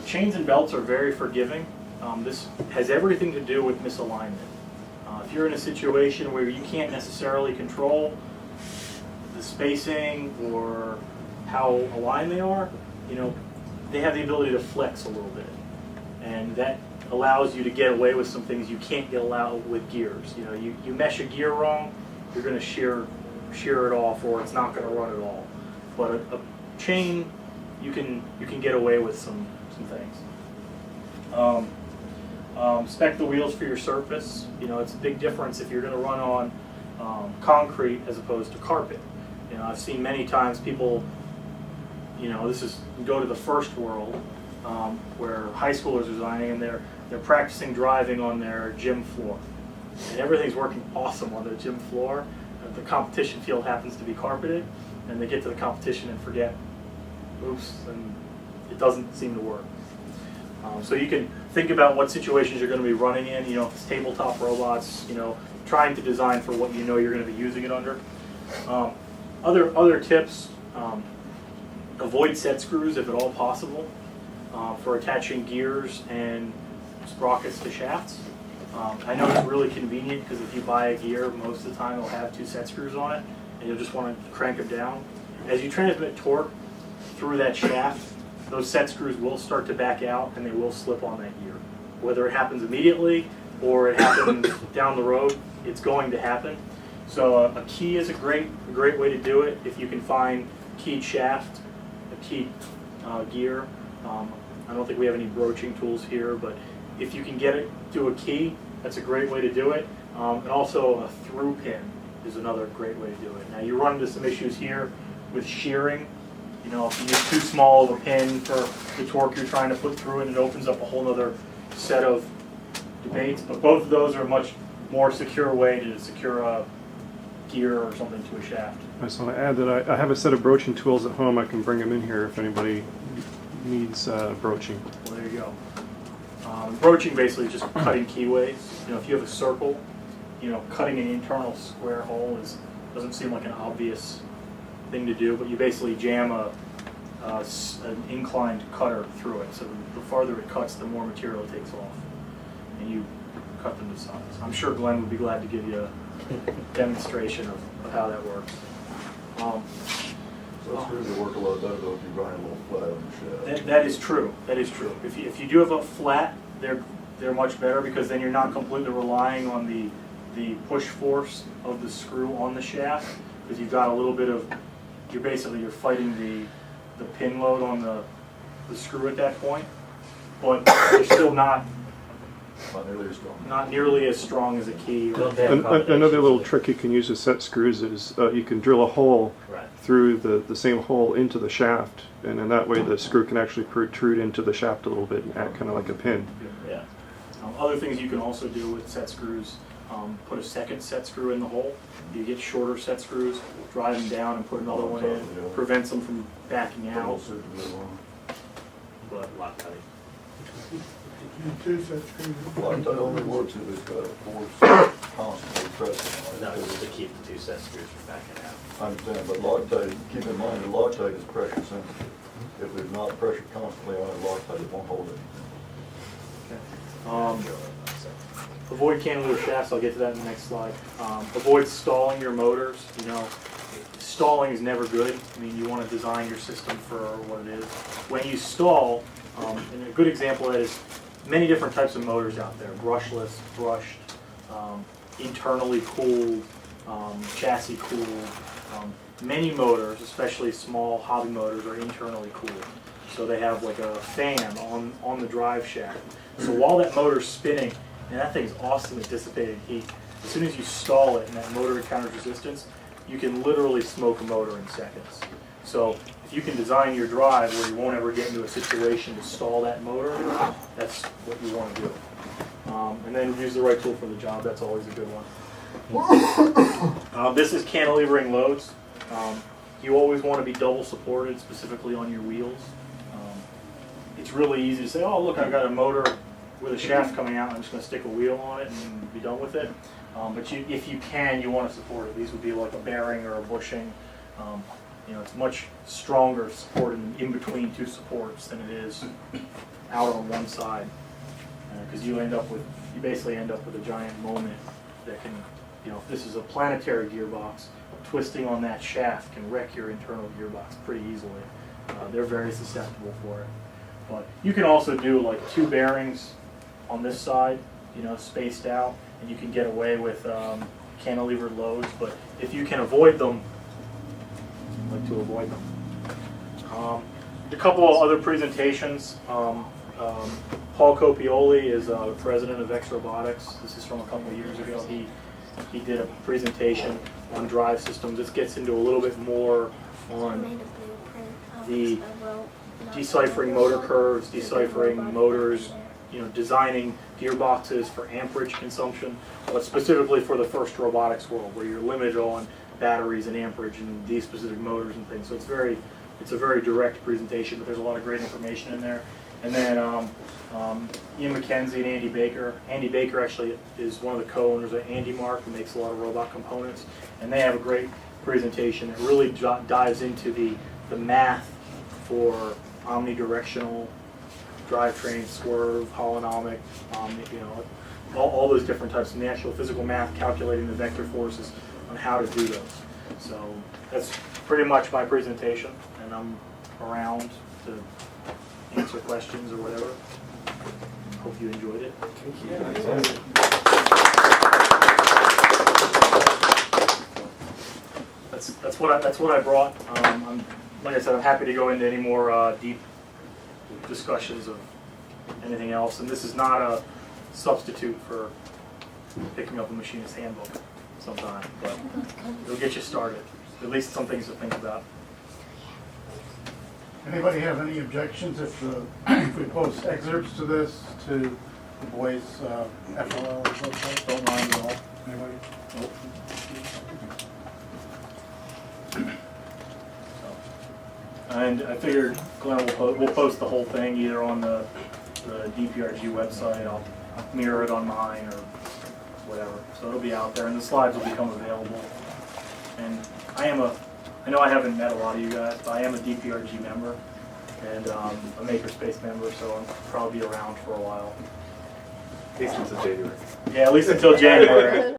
Chains and belts are very forgiving. This has everything to do with misalignment. If you're in a situation where you can't necessarily control the spacing or how aligned they are, they have the ability to flex a little bit. And that allows you to get away with some things you can't get allowed with gears. You mesh a gear wrong, you're going to shear it off, or it's not going to run at all. But a chain, you can get away with some things. Spec the wheels for your surface. It's a big difference if you're going to run on concrete as opposed to carpet. I've seen many times people, this is go to the first world where high schoolers are designing and they're practicing driving on their gym floor, and everything's working awesome on their gym floor. The competition field happens to be carpeted, and they get to the competition and forget, oops, and it doesn't seem to work. So you can think about what situations you're going to be running in. If it's tabletop robots, trying to design for what you're going to be using it under. Other tips: avoid set screws if at all possible for attaching gears and sprockets to shafts. I know it's really convenient because if you buy a gear, most of the time it'll have 2 set screws on it, and you'll just want to crank them down. As you transmit torque through that shaft, those set screws will start to back out and they will slip on that gear. Whether it happens immediately or it happens down the road, it's going to happen. So a key is a great way to do it. If you can find keyed shaft, a keyed gear. I don't think we have any broaching tools here, but if you can get it to a key, that's a great way to do it. And also a through pin is another great way to do it. Now you run into some issues here with shearing. If you use too small of a pin for the torque you're trying to put through it, it opens up a whole other set of debates. But both of those are a much more secure way to secure a gear or something to a shaft. I just want to add that I have a set of broaching tools at home. I can bring them in here if anybody needs broaching. Well, there you go. Broaching basically is just cutting keyways. If you have a circle, cutting an internal square hole doesn't seem like an obvious thing to do, but you basically jam an inclined cutter through it. So the farther it cuts, the more material it takes off, and you cut them to size. I'm sure Glenn would be glad to give you a demonstration of how that works. So screws will work a lot better though if you run a little flat on the shaft. That is true. That is true. If you do have a flat, they're much better because then you're not completely relying on the push force of the screw on the shaft, because you've got a little bit of, you're fighting the pin load on the screw at that point, but they're still not nearly as strong as a key. Another little trick you can use with set screws is you can drill a hole through the same hole into the shaft, and in that way the screw can actually protrude into the shaft a little bit and act kind of like a pin. Yeah. Other things you can also do with set screws, put a second set screw in the hole. You get shorter set screws, drive them down and put another one in, prevents them from backing out. But lock cutting. 2 set screws. Loctite only works if it's got a force constantly pressing. No, just to keep the 2 set screws from backing out. I understand, but Loctite, keep in mind that Loctite is pressure sensitive. If there's not pressure constantly on it, Loctite, it won't hold anything. Avoid cantilever shafts. I'll get to that in the next slide. Avoid stalling your motors. Stalling is never good. You want to design your system for what it is. When you stall, and a good example of that is many different types of motors out there: brushless, brushed, internally cooled, chassis cooled. Many motors, especially small hobby motors, are internally cooled. So they have like a fan on the drive shaft. So while that motor's spinning, and that thing's awesome at dissipating heat, as soon as you stall it and that motor encounters resistance, you can literally smoke a motor in seconds. So if you can design your drive where you won't ever get into a situation to stall that motor, that's what you want to do. And then use the right tool for the job. That's always a good one. This is cantilevering loads. You always want to be double supported, specifically on your wheels. It's really easy to say, oh, look, I've got a motor with a shaft coming out, I'm just going to stick a wheel on it and be done with it. But if you can, you want to support it. These would be like a bearing or a bushing. You know, it's much stronger support in between two supports than it is out on one side. Because you basically end up with a giant moment that can, you know, if this is a planetary gearbox, twisting on that shaft can wreck your internal gearbox pretty easily. They're very susceptible for it. But you can also do like 2 bearings on this side, you know, spaced out, and you can get away with cantilevered loads. But if you can avoid them, I like to avoid them. A couple of other presentations. Paul Coccioli is president of X Robotics. This is from a couple of years ago. He did a presentation on drive systems. This gets into a little bit more on the deciphering motor curves, deciphering motors, you know, designing gearboxes for amperage consumption, but specifically for the first robotics world, where you're limited on batteries and amperage and these specific motors and things. So it's a very direct presentation, but there's a lot of great information in there. And then Ian McKenzie and Andy Baker. Andy Baker actually is one of the co-owners of Andy Mark, who makes a lot of robot components, and they have a great presentation that really dives into the math for omnidirectional drivetrain, swerve, holonomic, you know, all those different types of natural physical math, calculating the vector forces on how to do those. So that's pretty much my presentation, and I'm around to answer questions or whatever. Hope you enjoyed it. That's what I brought. Like I said, I'm happy to go into any more deep discussions of anything else. And this is not a substitute for picking up a machinist handbook sometime, but it'll get you started. At least some things to think about. Anybody have any objections if we post excerpts to this to the boys' FLL website? Don't mind at all. Anybody? Nope. And I figured Glenn will post the whole thing either on the DPRG website. I'll mirror it on mine or whatever. So it'll be out there, and the slides will become available. And I know I haven't met a lot of you guys, but I am a DPRG member and a Makerspace member, so I'll probably be around for a while. At least until January. Yeah, at least until January.